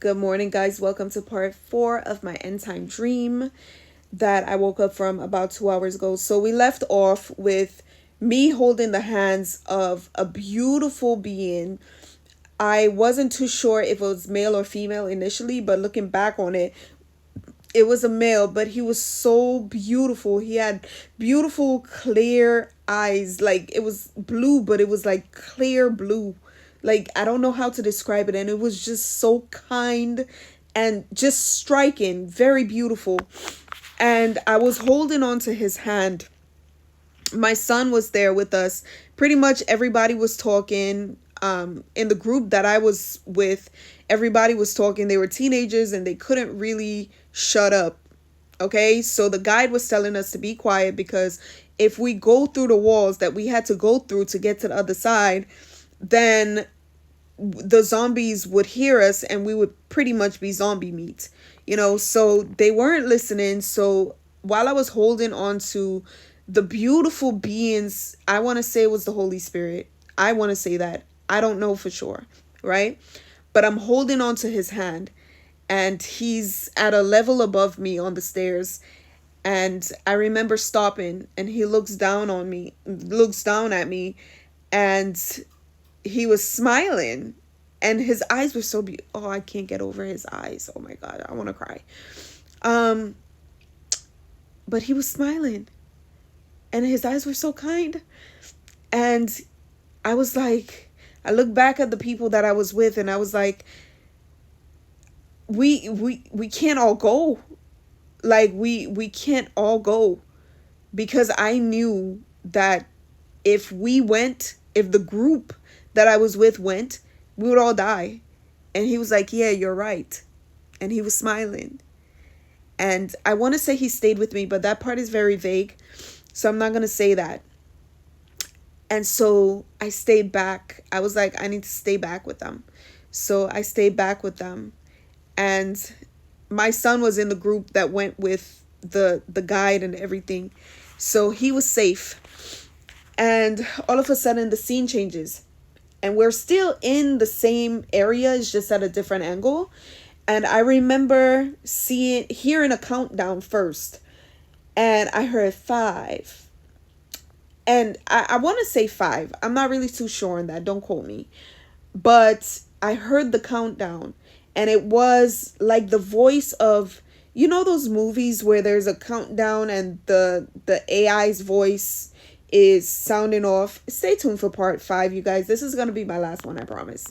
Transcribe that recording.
Good morning, guys. Welcome to part 4 of my end time dream that I woke up from about 2 hours ago. So, we left off with me holding the hands of a beautiful being. I wasn't too sure if it was male or female initially, but looking back on it, it was a male, but he was so beautiful. He had beautiful, clear eyes. Like it was blue, but it was like clear blue. Like I don't know how to describe it. And it was just so kind and just striking, very beautiful. And I was holding on to his hand. My son was there with us. Pretty much everybody was talking. In the group that I was with, everybody was talking. They were teenagers and they couldn't really shut up. Okay, so the guide was telling us to be quiet because if we go through the walls that we had to go through to get to the other side, then the zombies would hear us and we would pretty much be zombie meat, so they weren't listening. So while I was holding on to the beautiful beings, I want to say it was the Holy Spirit. I want to say that. I don't know for sure, right? But I'm holding on to his hand and he's at a level above me on the stairs. And I remember stopping and he looks down at me, and he was smiling and his eyes were so beautiful. Oh, I can't get over his eyes. Oh my God, I want to cry. Um, but he was smiling and his eyes were so kind. And I was like, I looked back at the people that I was with and I was like, we can't all go. Like we can't all go, because I knew that if the group that I was with went, we would all die. And he was like, yeah, you're right. And he was smiling. And I want to say he stayed with me, but that part is very vague. So I'm not going to say that. And so I stayed back. I was like, I need to stay back with them. So I stayed back with them. And my son was in the group that went with the guide and everything. So he was safe. And all of a sudden the scene changes. And we're still in the same area, it's just at a different angle. And I remember hearing a countdown first. And I heard 5. And I want to say 5. I'm not really too sure on that. Don't quote me. But I heard the countdown. And it was like the voice of, those movies where there's a countdown and the AI's voice is sounding off. Stay tuned for part 5, you guys. This is going to be my last one, I promise.